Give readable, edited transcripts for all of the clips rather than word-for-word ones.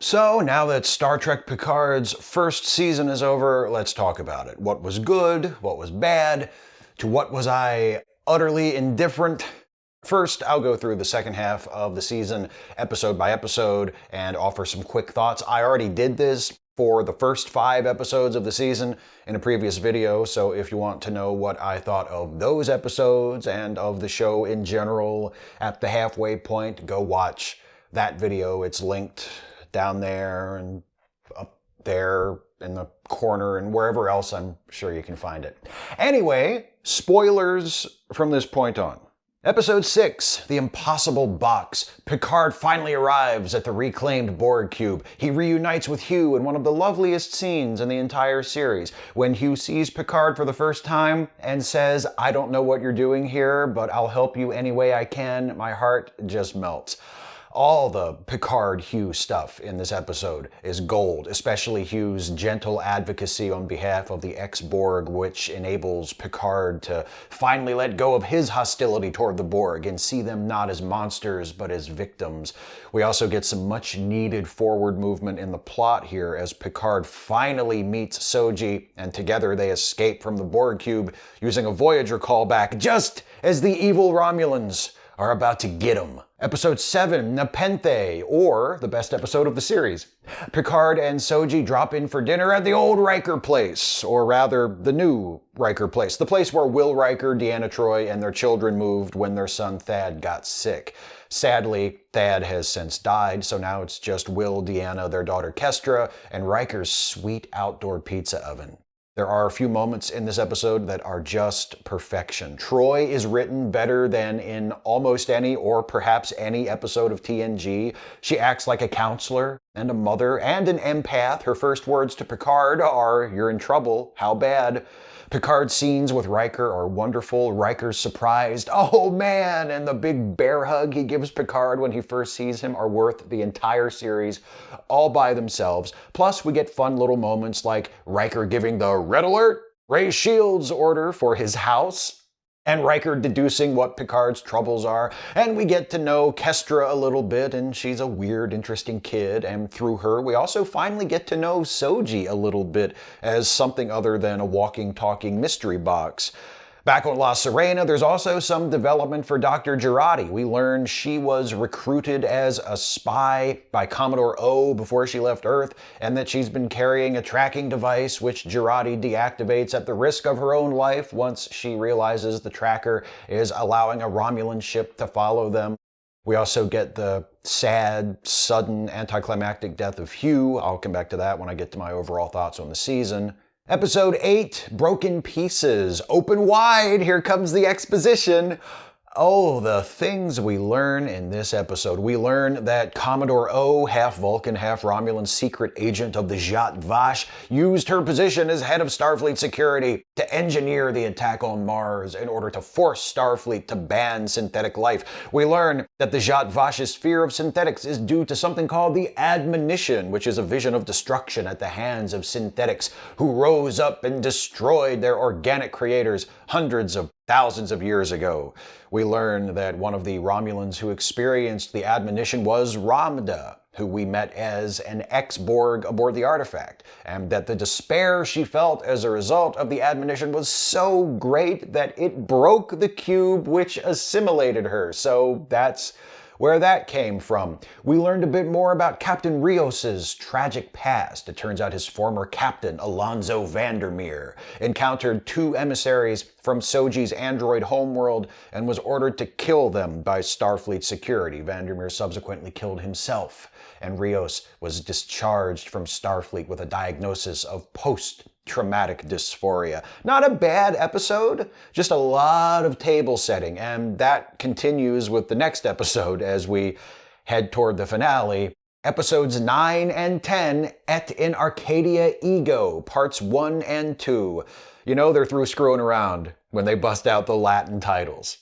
So, now that Star Trek Picard's first season is over, let's talk about it. What was good? What was bad? To what was I utterly indifferent? First, I'll go through the second half of the season, episode by episode, and offer some quick thoughts. I already did this for the first 5 episodes of the season in a previous video, so if you want to know what I thought of those episodes and of the show in general at the halfway point, go watch that video. It's linked down there and up there in the corner and wherever else I'm sure you can find it. Anyway, spoilers from this point on. Episode 6, The Impossible Box. Picard finally arrives at the reclaimed Borg cube. He reunites with Hugh in one of the loveliest scenes in the entire series, when Hugh sees Picard for the first time and says, "I don't know what you're doing here, but I'll help you any way I can." My heart just melts. All the Picard-Hugh stuff in this episode is gold, especially Hugh's gentle advocacy on behalf of the ex-Borg, which enables Picard to finally let go of his hostility toward the Borg and see them not as monsters, but as victims. We also get some much-needed forward movement in the plot here as Picard finally meets Soji, and together they escape from the Borg cube using a Voyager callback, just as the evil Romulans are about to get him. Episode 7, Nepenthe, or the best episode of the series. Picard and Soji drop in for dinner at the old Riker place, or rather, the new Riker place. The place where Will Riker, Deanna Troi, and their children moved when their son Thad got sick. Sadly, Thad has since died, so now it's just Will, Deanna, their daughter Kestra, and Riker's sweet outdoor pizza oven. There are a few moments in this episode that are just perfection. Troi is written better than in almost any, or perhaps any, episode of TNG. She acts like a counselor and a mother and an empath. Her first words to Picard are, "You're in trouble. How bad?" Picard's scenes with Riker are wonderful. Riker's surprised, "Oh man," and the big bear hug he gives Picard when he first sees him are worth the entire series all by themselves. Plus, we get fun little moments like Riker giving the "Red Alert! Raise shields" order for his house, and Riker deducing what Picard's troubles are, and we get to know Kestra a little bit, and she's a weird, interesting kid, and through her we also finally get to know Soji a little bit as something other than a walking, talking mystery box. Back on La Sirena, there's also some development for Dr. Jurati. We learn she was recruited as a spy by Commodore O before she left Earth, and that she's been carrying a tracking device which Jurati deactivates at the risk of her own life once she realizes the tracker is allowing a Romulan ship to follow them. We also get the sad, sudden, anticlimactic death of Hugh. I'll come back to that when I get to my overall thoughts on the season. Episode 8, Broken Pieces. Open wide, here comes the exposition. Oh, the things we learn in this episode. We learn that Commodore O, half Vulcan, half Romulan secret agent of the Zhat Vash, used her position as head of Starfleet security to engineer the attack on Mars in order to force Starfleet to ban synthetic life. We learn that the Zhat Vash's fear of synthetics is due to something called the admonition, which is a vision of destruction at the hands of synthetics who rose up and destroyed their organic creators hundreds of thousands of years ago. We learn that one of the Romulans who experienced the admonition was Ramda, who we met as an ex-Borg aboard the artifact, and that the despair she felt as a result of the admonition was so great that it broke the cube which assimilated her. So that's where that came from. We learned a bit more about Captain Rios's tragic past. It turns out his former captain, Alonzo Vandermeer, encountered 2 emissaries from Soji's android homeworld and was ordered to kill them by Starfleet security. Vandermeer subsequently killed himself, and Rios was discharged from Starfleet with a diagnosis of post-traumatic dysphoria. Not a bad episode, just a lot of table setting, and that continues with the next episode as we head toward the finale. Episodes 9 and 10, Et in Arcadia Ego, parts 1 and 2. You know they're through screwing around when they bust out the Latin titles.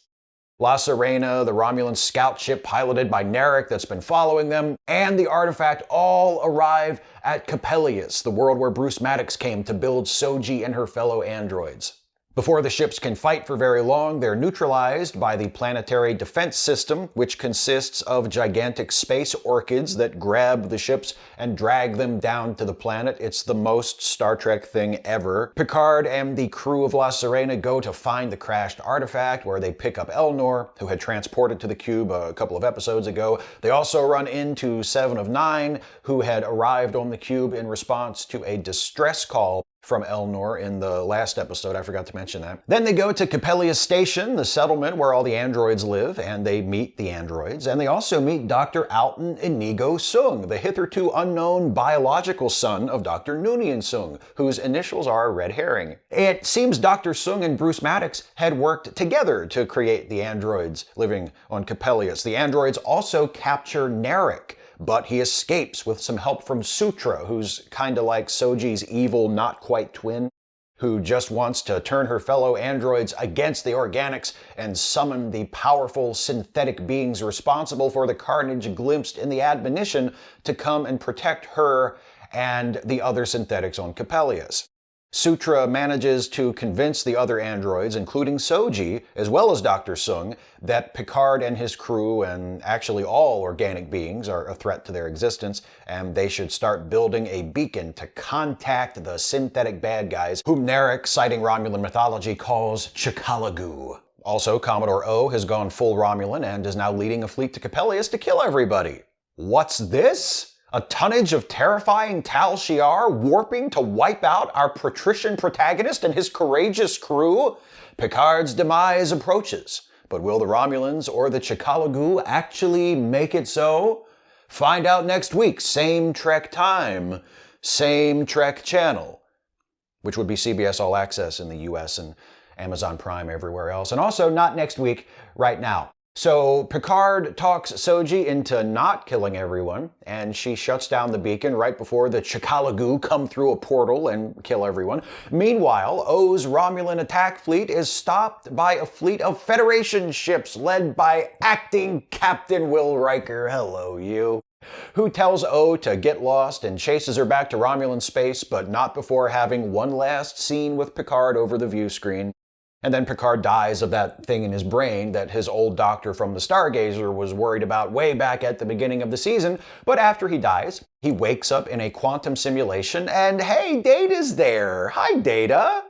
La Sirena, the Romulan scout ship piloted by Narak that's been following them, and the artifact all arrive at Capellius, the world where Bruce Maddox came to build Soji and her fellow androids. Before the ships can fight for very long, they're neutralized by the planetary defense system, which consists of gigantic space orchids that grab the ships and drag them down to the planet. It's the most Star Trek thing ever. Picard and the crew of La Sirena go to find the crashed artifact, where they pick up Elnor, who had transported to the cube a couple of episodes ago. They also run into Seven of Nine, who had arrived on the cube in response to a distress call from Elnor in the last episode. I forgot to mention that. Then they go to Capellia Station, the settlement where all the androids live, and they meet the androids. And they also meet Dr. Alton Inigo Sung, the hitherto unknown biological son of Dr. Noonien Sung, whose initials are a red herring. It seems Dr. Sung and Bruce Maddox had worked together to create the androids living on Capellius. The androids also capture Narak, but he escapes with some help from Sutra, who's kinda like Soji's evil not-quite twin, who just wants to turn her fellow androids against the organics and summon the powerful synthetic beings responsible for the carnage glimpsed in the admonition to come and protect her and the other synthetics on Capellius. Sutra manages to convince the other androids, including Soji, as well as Dr. Sung, that Picard and his crew, and actually all organic beings, are a threat to their existence, and they should start building a beacon to contact the synthetic bad guys, whom Narak, citing Romulan mythology, calls Chikalagu. Also, Commodore O has gone full Romulan and is now leading a fleet to Capellius to kill everybody. What's this? A tonnage of terrifying Tal Shiar warping to wipe out our patrician protagonist and his courageous crew? Picard's demise approaches, but will the Romulans or the Chikalagu actually make it so? Find out next week, same Trek time, same Trek channel, which would be CBS All Access in the US and Amazon Prime everywhere else, and also not next week, right now. So Picard talks Soji into not killing everyone, and she shuts down the beacon right before the Chikalagu come through a portal and kill everyone. Meanwhile, O's Romulan attack fleet is stopped by a fleet of Federation ships led by acting Captain Will Riker, hello you, who tells O to get lost and chases her back to Romulan space, but not before having one last scene with Picard over the view screen. And then Picard dies of that thing in his brain that his old doctor from the Stargazer was worried about way back at the beginning of the season. But after he dies, he wakes up in a quantum simulation, and hey, Data's there! Hi, Data!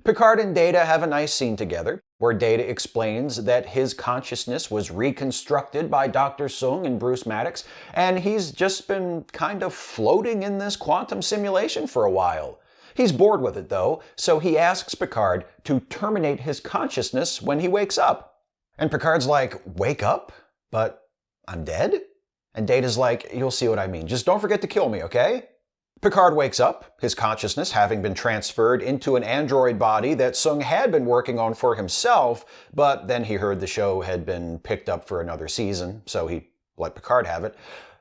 Picard and Data have a nice scene together, where Data explains that his consciousness was reconstructed by Dr. Sung and Bruce Maddox, and he's just been kind of floating in this quantum simulation for a while. He's bored with it, though, so he asks Picard to terminate his consciousness when he wakes up. And Picard's like, wake up? But I'm dead? And Data's like, you'll see what I mean. Just don't forget to kill me, okay? Picard wakes up, his consciousness having been transferred into an android body that Sung had been working on for himself, but then he heard the show had been picked up for another season, so he let Picard have it.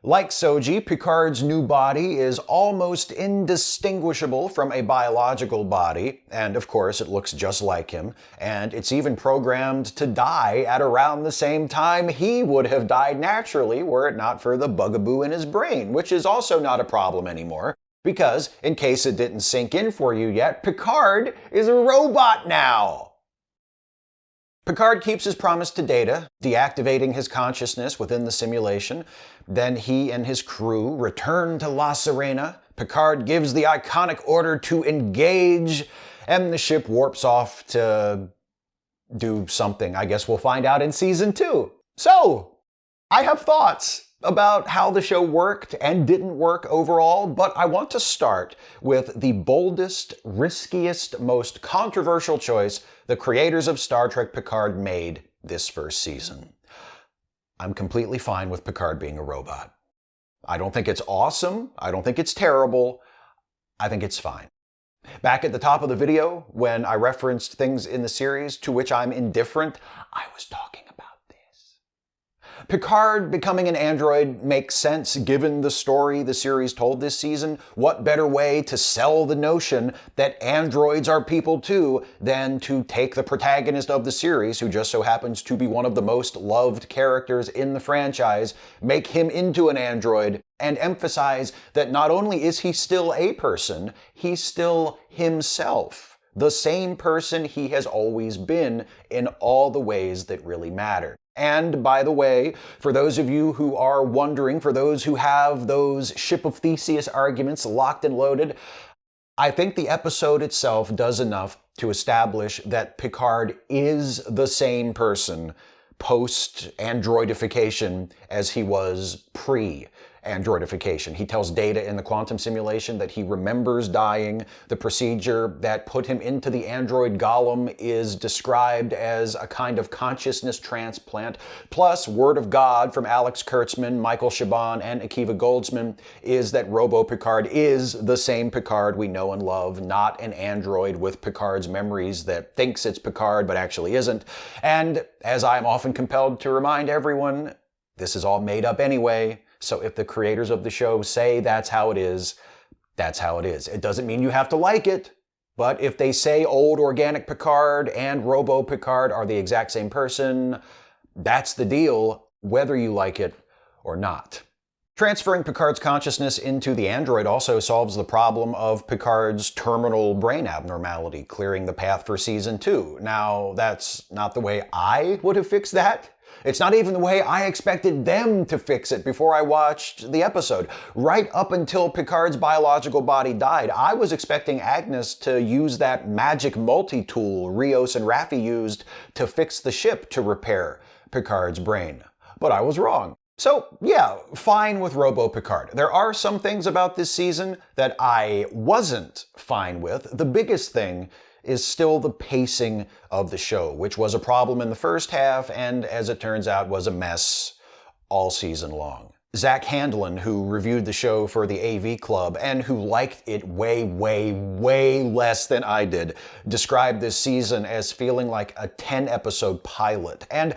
Like Soji, Picard's new body is almost indistinguishable from a biological body, and of course it looks just like him, and it's even programmed to die at around the same time he would have died naturally were it not for the bugaboo in his brain, which is also not a problem anymore, because, in case it didn't sink in for you yet, Picard is a robot now! Picard keeps his promise to Data, deactivating his consciousness within the simulation. Then he and his crew return to La Sirena. Picard gives the iconic order to engage, and the ship warps off to do something. I guess we'll find out in Season 2. So, I have thoughts about how the show worked and didn't work overall, but I want to start with the boldest, riskiest, most controversial choice the creators of Star Trek Picard made this first season. I'm completely fine with Picard being a robot. I don't think it's awesome. I don't think it's terrible. I think it's fine. Back at the top of the video, when I referenced things in the series to which I'm indifferent, I was talking about this. Picard becoming an android makes sense given the story the series told this season. What better way to sell the notion that androids are people too than to take the protagonist of the series, who just so happens to be one of the most loved characters in the franchise, make him into an android, and emphasize that not only is he still a person, he's still himself, the same person he has always been in all the ways that really matter. And by the way, for those of you who are wondering, for those who have those Ship of Theseus arguments locked and loaded, I think the episode itself does enough to establish that Picard is the same person post-androidification as he was pre-androidification. He tells Data in the quantum simulation that he remembers dying. The procedure that put him into the android golem is described as a kind of consciousness transplant. Plus, word of God from Alex Kurtzman, Michael Chabon, and Akiva Goldsman is that Robo-Picard is the same Picard we know and love, not an android with Picard's memories that thinks it's Picard but actually isn't. And as I'm often compelled to remind everyone, this is all made up anyway. So if the creators of the show say that's how it is, that's how it is. It doesn't mean you have to like it, but if they say old organic Picard and Robo Picard are the exact same person, that's the deal, whether you like it or not. Transferring Picard's consciousness into the android also solves the problem of Picard's terminal brain abnormality, clearing the path for season 2. Now, that's not the way I would have fixed that. It's not even the way I expected them to fix it before I watched the episode. Right up until Picard's biological body died, I was expecting Agnes to use that magic multi-tool Rios and Raffi used to fix the ship to repair Picard's brain. But I was wrong. So, yeah, fine with Robo-Picard. There are some things about this season that I wasn't fine with. The biggest thing is still the pacing of the show, which was a problem in the first half and, as it turns out, was a mess all season long. Zach Handlin, who reviewed the show for the AV Club and who liked it way, way, way less than I did, described this season as feeling like a 10-episode pilot. And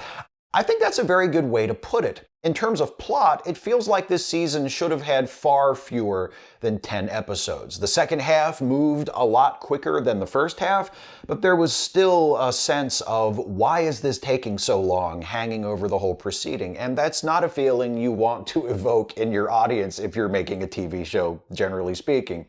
I think that's a very good way to put it. In terms of plot, it feels like this season should have had far fewer than 10 episodes. The second half moved a lot quicker than the first half, but there was still a sense of why is this taking so long hanging over the whole proceeding, and that's not a feeling you want to evoke in your audience if you're making a TV show, generally speaking.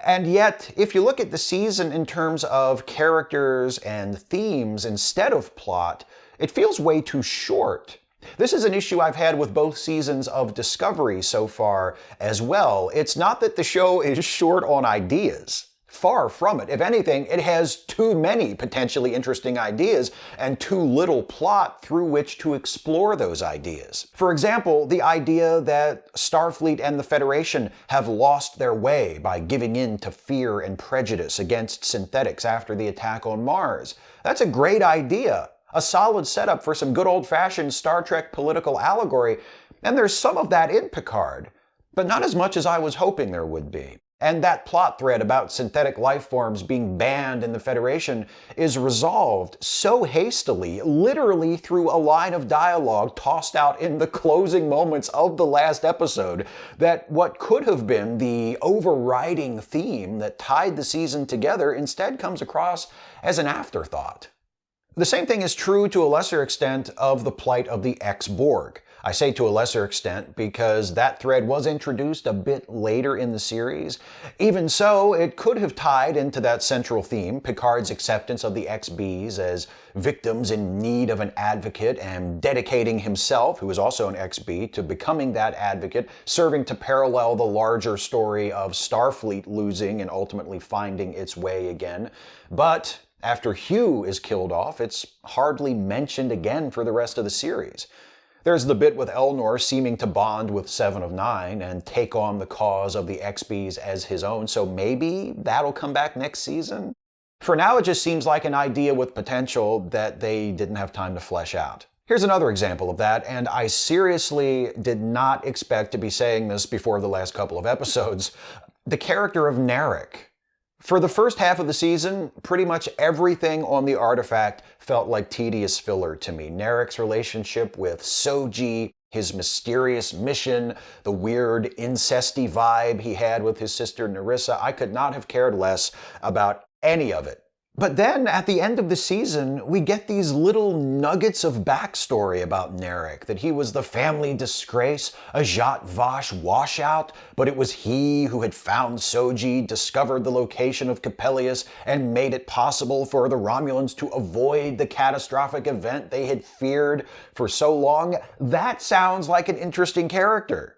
And yet, if you look at the season in terms of characters and themes instead of plot, it feels way too short. This is an issue I've had with both seasons of Discovery so far as well. It's not that the show is short on ideas. Far from it. If anything, it has too many potentially interesting ideas and too little plot through which to explore those ideas. For example, the idea that Starfleet and the Federation have lost their way by giving in to fear and prejudice against synthetics after the attack on Mars. That's a great idea. A solid setup for some good old-fashioned Star Trek political allegory, and there's some of that in Picard, but not as much as I was hoping there would be. And that plot thread about synthetic life forms being banned in the Federation is resolved so hastily, literally through a line of dialogue tossed out in the closing moments of the last episode, that what could have been the overriding theme that tied the season together instead comes across as an afterthought. The same thing is true to a lesser extent of the plight of the ex-Borg. I say to a lesser extent because that thread was introduced a bit later in the series. Even so, it could have tied into that central theme, Picard's acceptance of the ex-Bs as victims in need of an advocate and dedicating himself, who is also an ex-B, to becoming that advocate, serving to parallel the larger story of Starfleet losing and ultimately finding its way again. But after Hugh is killed off, it's hardly mentioned again for the rest of the series. There's the bit with Elnor seeming to bond with Seven of Nine and take on the cause of the ex-Bs as his own, so maybe that'll come back next season? For now, it just seems like an idea with potential that they didn't have time to flesh out. Here's another example of that, and I seriously did not expect to be saying this before the last couple of episodes. The character of Narak. For the first half of the season, pretty much everything on the artifact felt like tedious filler to me. Narak's relationship with Soji, his mysterious mission, the weird incesty vibe he had with his sister Narissa, I could not have cared less about any of it. But then, at the end of the season, we get these little nuggets of backstory about Narak, that he was the family disgrace, a Zhat Vash washout, but it was he who had found Soji, discovered the location of Capellius, and made it possible for the Romulans to avoid the catastrophic event they had feared for so long. That sounds like an interesting character.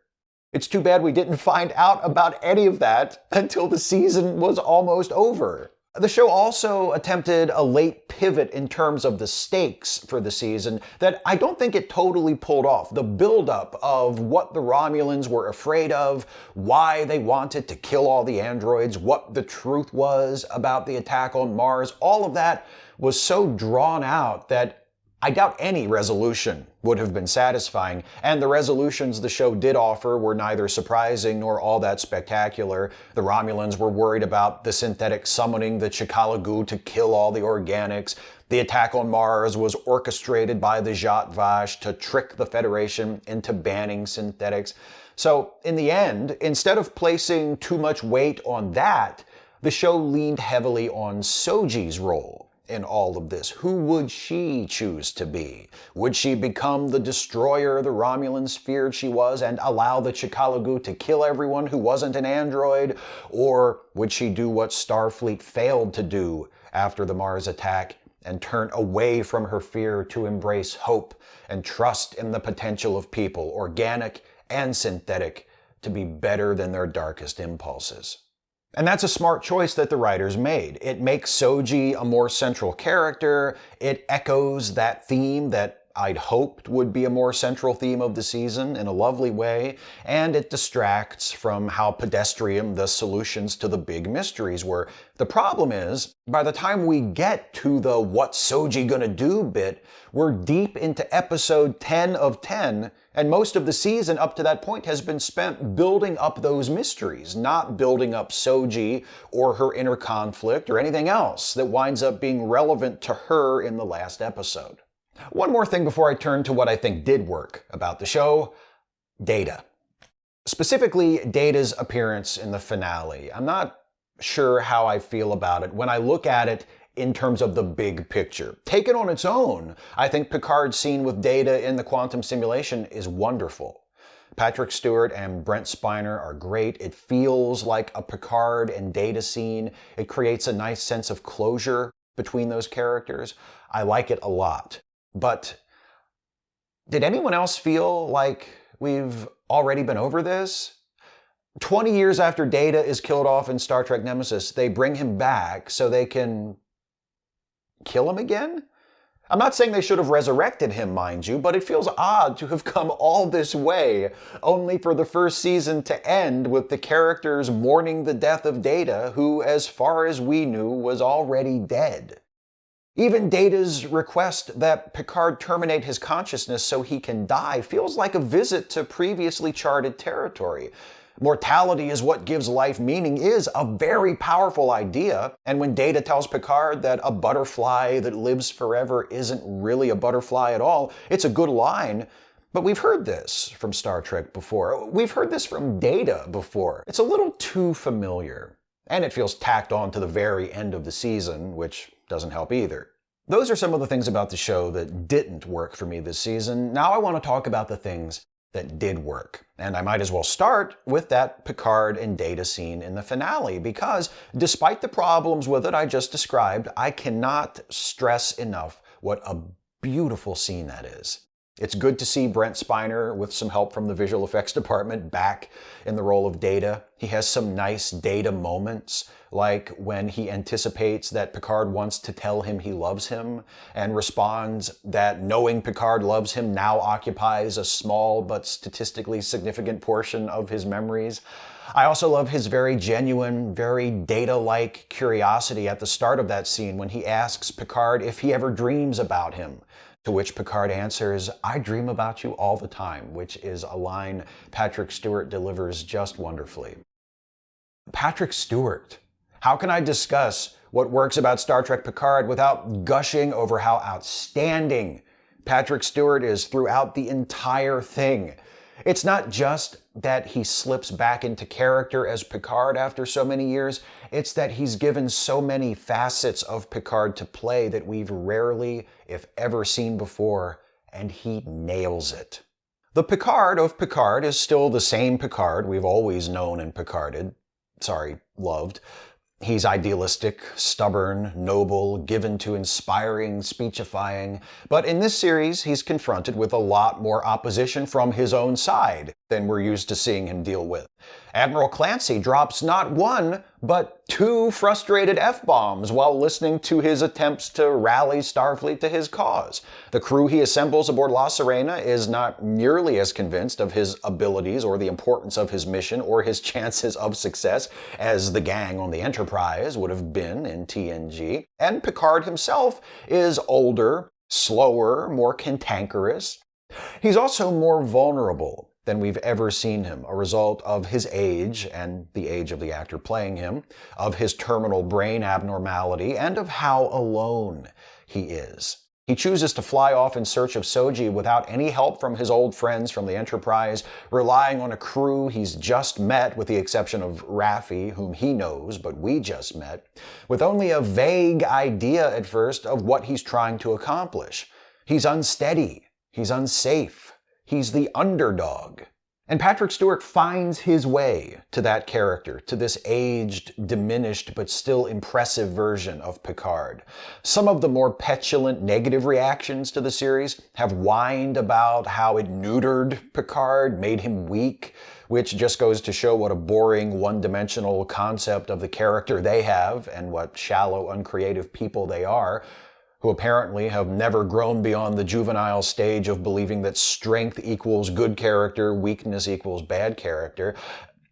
It's too bad we didn't find out about any of that until the season was almost over. The show also attempted a late pivot in terms of the stakes for the season that I don't think it totally pulled off. The buildup of what the Romulans were afraid of, why they wanted to kill all the androids, what the truth was about the attack on Mars, all of that was so drawn out that I doubt any resolution would have been satisfying, and the resolutions the show did offer were neither surprising nor all that spectacular. The Romulans were worried about the synthetic summoning the Chikala to kill all the organics. The attack on Mars was orchestrated by the Zhat Vash to trick the Federation into banning synthetics. So, in the end, instead of placing too much weight on that, the show leaned heavily on Soji's role in all of this. Who would she choose to be? Would she become the destroyer the Romulans feared she was and allow the Chikala to kill everyone who wasn't an android? Or would she do what Starfleet failed to do after the Mars attack and turn away from her fear to embrace hope and trust in the potential of people, organic and synthetic, to be better than their darkest impulses? And that's a smart choice that the writers made. It makes Soji a more central character. It echoes that theme that I'd hoped would be a more central theme of the season in a lovely way, and it distracts from how pedestrian the solutions to the big mysteries were. The problem is, by the time we get to the "what's Soji gonna do" bit, we're deep into episode 10 of 10, and most of the season up to that point has been spent building up those mysteries, not building up Soji or her inner conflict or anything else that winds up being relevant to her in the last episode. One more thing before I turn to what I think did work about the show: Data. Specifically, Data's appearance in the finale. I'm not sure how I feel about it when I look at it in terms of the big picture. Taken on its own, I think Picard's scene with Data in the quantum simulation is wonderful. Patrick Stewart and Brent Spiner are great. It feels like a Picard and Data scene. It creates a nice sense of closure between those characters. I like it a lot. But did anyone else feel like we've already been over this? 20 years after Data is killed off in Star Trek Nemesis, they bring him back so they can kill him again? I'm not saying they should have resurrected him, mind you, but it feels odd to have come all this way, only for the first season to end with the characters mourning the death of Data, who, as far as we knew, was already dead. Even Data's request that Picard terminate his consciousness so he can die feels like a visit to previously charted territory. Mortality is what gives life meaning is a very powerful idea, and when Data tells Picard that a butterfly that lives forever isn't really a butterfly at all, it's a good line. But we've heard this from Star Trek before. We've heard this from Data before. It's a little too familiar. And it feels tacked on to the very end of the season, which doesn't help either. Those are some of the things about the show that didn't work for me this season. Now I want to talk about the things that did work. And I might as well start with that Picard and Data scene in the finale, because despite the problems with it I just described, I cannot stress enough what a beautiful scene that is. It's good to see Brent Spiner, with some help from the visual effects department, back in the role of Data. He has some nice Data moments, like when he anticipates that Picard wants to tell him he loves him, and responds that knowing Picard loves him now occupies a small but statistically significant portion of his memories. I also love his very genuine, very Data-like curiosity at the start of that scene when he asks Picard if he ever dreams about him. To which Picard answers, "I dream about you all the time," which is a line Patrick Stewart delivers just wonderfully. Patrick Stewart. How can I discuss what works about Star Trek Picard without gushing over how outstanding Patrick Stewart is throughout the entire thing? It's not just that he slips back into character as Picard after so many years, it's that he's given so many facets of Picard to play that we've rarely, if ever, seen before, and he nails it. The Picard of Picard is still the same Picard we've always known and loved. He's idealistic, stubborn, noble, given to inspiring, speechifying, but in this series he's confronted with a lot more opposition from his own side than we're used to seeing him deal with. Admiral Clancy drops not one, but 2 frustrated F-bombs while listening to his attempts to rally Starfleet to his cause. The crew he assembles aboard La Sirena is not nearly as convinced of his abilities or the importance of his mission or his chances of success as the gang on the Enterprise would have been in TNG. And Picard himself is older, slower, more cantankerous. He's also more vulnerable than we've ever seen him, a result of his age and the age of the actor playing him, of his terminal brain abnormality, and of how alone he is. He chooses to fly off in search of Soji without any help from his old friends from the Enterprise, relying on a crew he's just met, with the exception of Raffi, whom he knows, but we just met, with only a vague idea at first of what he's trying to accomplish. He's unsteady. He's unsafe. He's the underdog. And Patrick Stewart finds his way to that character, to this aged, diminished, but still impressive version of Picard. Some of the more petulant negative reactions to the series have whined about how it neutered Picard, made him weak, which just goes to show what a boring, one-dimensional concept of the character they have, and what shallow, uncreative people they are, who apparently have never grown beyond the juvenile stage of believing that strength equals good character, weakness equals bad character.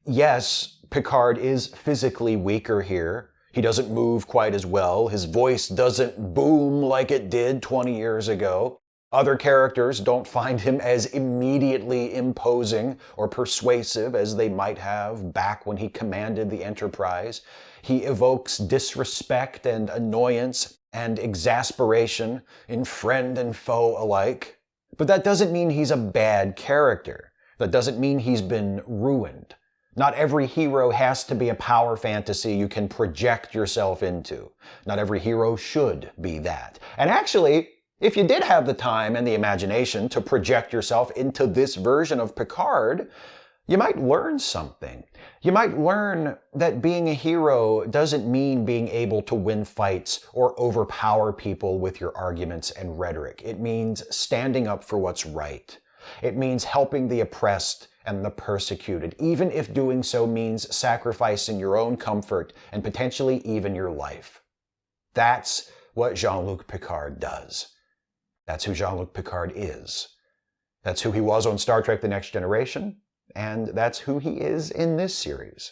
Yes, Picard is physically weaker here. He doesn't move quite as well. His voice doesn't boom like it did 20 years ago. Other characters don't find him as immediately imposing or persuasive as they might have back when he commanded the Enterprise. He evokes disrespect and annoyance and exasperation in friend and foe alike. But that doesn't mean he's a bad character. That doesn't mean he's been ruined. Not every hero has to be a power fantasy you can project yourself into. Not every hero should be that. And actually, if you did have the time and the imagination to project yourself into this version of Picard, you might learn something. You might learn that being a hero doesn't mean being able to win fights or overpower people with your arguments and rhetoric. It means standing up for what's right. It means helping the oppressed and the persecuted, even if doing so means sacrificing your own comfort and potentially even your life. That's what Jean-Luc Picard does. That's who Jean-Luc Picard is. That's who he was on Star Trek The Next Generation. And that's who he is in this series.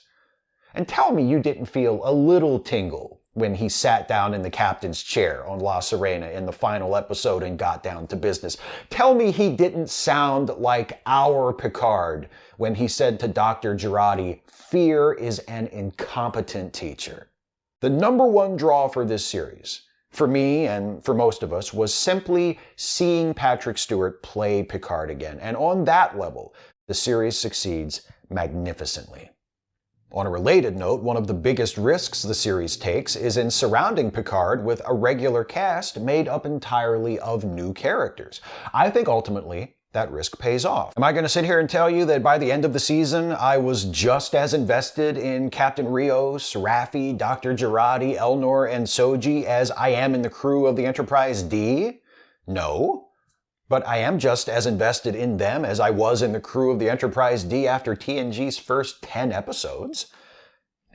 And tell me you didn't feel a little tingle when he sat down in the captain's chair on La Sirena in the final episode and got down to business. Tell me he didn't sound like our Picard when he said to Dr. Jurati, "Fear is an incompetent teacher." The number one draw for this series, for me and for most of us, was simply seeing Patrick Stewart play Picard again. And on that level, the series succeeds magnificently. On a related note, one of the biggest risks the series takes is in surrounding Picard with a regular cast made up entirely of new characters. I think ultimately that risk pays off. Am I going to sit here and tell you that by the end of the season I was just as invested in Captain Rios, Raffi, Dr. Jurati, Elnor, and Soji as I am in the crew of the Enterprise D? No. But I am just as invested in them as I was in the crew of the Enterprise D after TNG's first 10 episodes.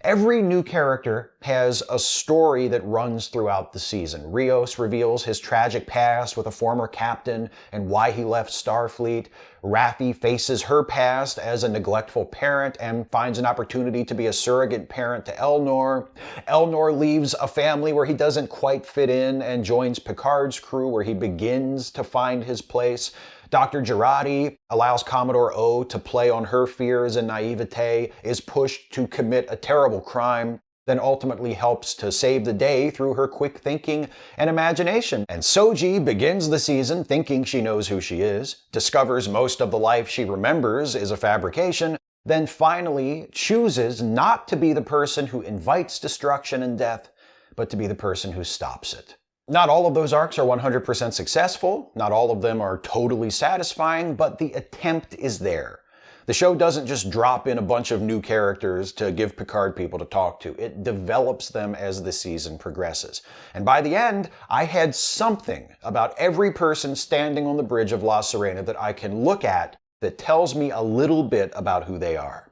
Every new character has a story that runs throughout the season. Rios reveals his tragic past with a former captain and why he left Starfleet. Raffi faces her past as a neglectful parent and finds an opportunity to be a surrogate parent to Elnor. Elnor leaves a family where he doesn't quite fit in and joins Picard's crew, where he begins to find his place. Dr. Jurati allows Commodore O to play on her fears and naivete, is pushed to commit a terrible crime, then ultimately helps to save the day through her quick thinking and imagination. And Soji begins the season thinking she knows who she is, discovers most of the life she remembers is a fabrication, then finally chooses not to be the person who invites destruction and death, but to be the person who stops it. Not all of those arcs are 100% successful, not all of them are totally satisfying, but the attempt is there. The show doesn't just drop in a bunch of new characters to give Picard people to talk to. It develops them as the season progresses. And by the end, I had something about every person standing on the bridge of La Sirena that I can look at that tells me a little bit about who they are.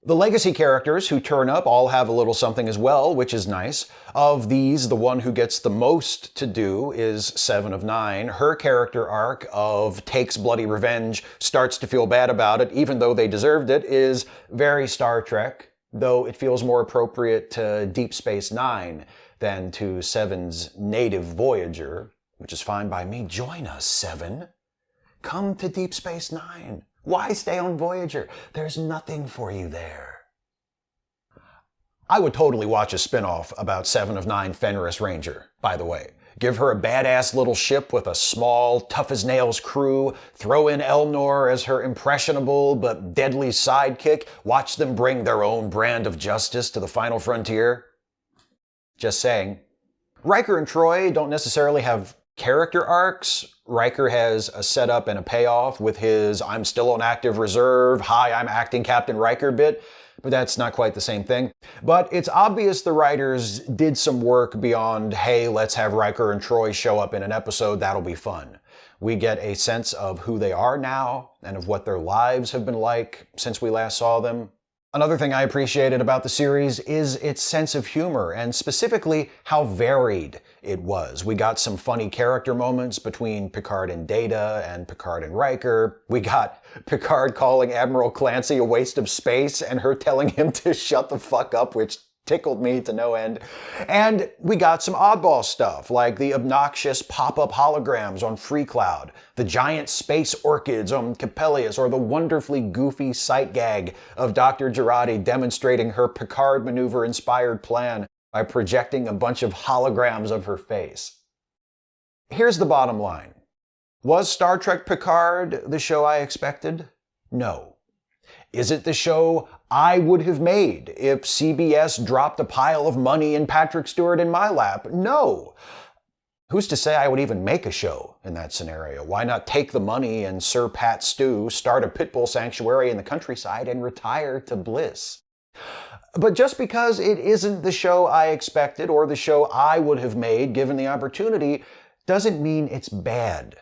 The legacy characters who turn up all have a little something as well, which is nice. Of these, the one who gets the most to do is 7 of 9. Her character arc of takes bloody revenge, starts to feel bad about it, even though they deserved it, is very Star Trek, though it feels more appropriate to Deep Space Nine than to 7's native Voyager, which is fine by me. Join us, 7. Come to Deep Space Nine. Why stay on Voyager? There's nothing for you there. I would totally watch a spin-off about 7 of 9 Fenris Ranger, by the way. Give her a badass little ship with a small, tough-as-nails crew, throw in Elnor as her impressionable but deadly sidekick, watch them bring their own brand of justice to the final frontier. Just saying. Riker and Troy don't necessarily have character arcs. Riker has a setup and a payoff with his I'm still on active reserve, hi, I'm acting Captain Riker bit, but that's not quite the same thing. But it's obvious the writers did some work beyond, hey, let's have Riker and Troy show up in an episode, that'll be fun. We get a sense of who they are now and of what their lives have been like since we last saw them. Another thing I appreciated about the series is its sense of humor, and specifically how varied it was. We got some funny character moments between Picard and Data and Picard and Riker. We got Picard calling Admiral Clancy a waste of space and her telling him to shut the fuck up, which tickled me to no end. And we got some oddball stuff, like the obnoxious pop-up holograms on FreeCloud, the giant space orchids on Capellius, or the wonderfully goofy sight gag of Dr. Jurati demonstrating her Picard maneuver-inspired plan by projecting a bunch of holograms of her face. Here's the bottom line. Was Star Trek Picard the show I expected? No. Is it the show I would have made if CBS dropped a pile of money and Patrick Stewart in my lap? No. Who's to say I would even make a show in that scenario? Why not take the money and Sir Pat Stew, start a pitbull sanctuary in the countryside, and retire to bliss? But just because it isn't the show I expected or the show I would have made given the opportunity doesn't mean it's bad.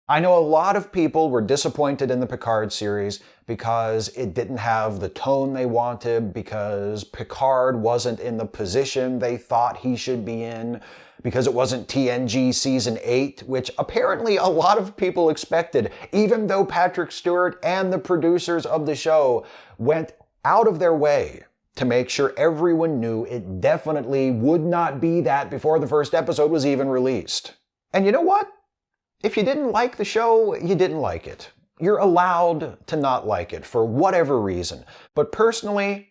I know a lot of people were disappointed in the Picard series because it didn't have the tone they wanted, because Picard wasn't in the position they thought he should be in, because it wasn't TNG Season 8, which apparently a lot of people expected, even though Patrick Stewart and the producers of the show went out of their way to make sure everyone knew it definitely would not be that before the first episode was even released. And you know what? If you didn't like the show, you didn't like it. You're allowed to not like it for whatever reason. But personally,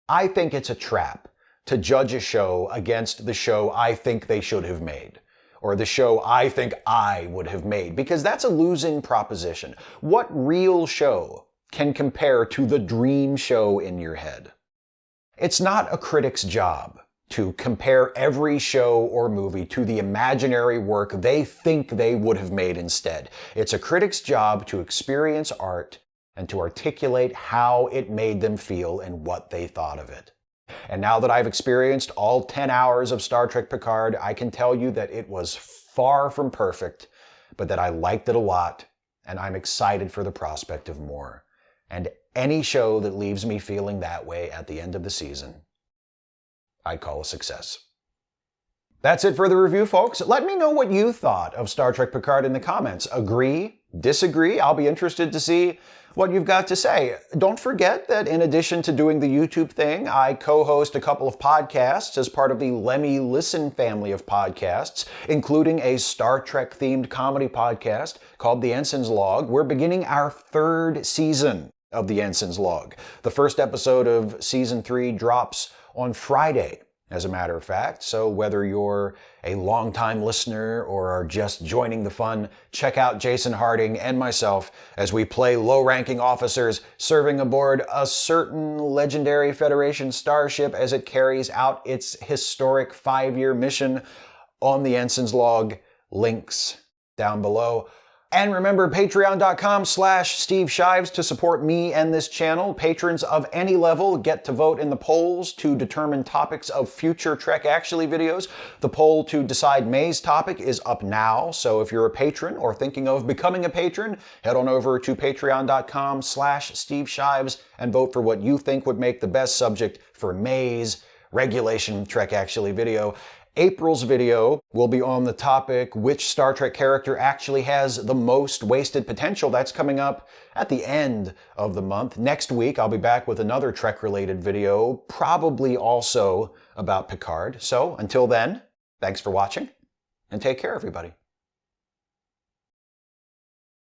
I think it's a trap to judge a show against the show I think they should have made, or the show I think I would have made, because that's a losing proposition. What real show can compare to the dream show in your head? It's not a critic's job to compare every show or movie to the imaginary work they think they would have made instead. It's a critic's job to experience art and to articulate how it made them feel and what they thought of it. And now that I've experienced all 10 hours of Star Trek Picard, I can tell you that it was far from perfect, but that I liked it a lot, and I'm excited for the prospect of more. And any show that leaves me feeling that way at the end of the season, I'd call a success. That's it for the review, folks. Let me know what you thought of Star Trek Picard in the comments. Agree? Disagree? I'll be interested to see what you've got to say. Don't forget that in addition to doing the YouTube thing, I co-host a couple of podcasts as part of the Lemmy Listen family of podcasts, including a Star Trek-themed comedy podcast called The Ensign's Log. We're beginning our 3rd season of The Ensign's Log. The first episode of Season 3 drops on Friday, as a matter of fact. So whether you're a longtime listener or are just joining the fun, check out Jason Harding and myself as we play low-ranking officers serving aboard a certain legendary Federation starship as it carries out its historic 5-year mission on the Ensign's log. Links down below. And remember, patreon.com/Steve Shives to support me and this channel. Patrons of any level get to vote in the polls to determine topics of future Trek Actually videos. The poll to decide May's topic is up now, so if you're a patron or thinking of becoming a patron, head on over to patreon.com/Steve Shives and vote for what you think would make the best subject for May's regulation Trek Actually video. April's video will be on the topic, which Star Trek character actually has the most wasted potential. That's coming up at the end of the month. Next week, I'll be back with another Trek-related video, probably also about Picard. So, until then, thanks for watching, and take care, everybody.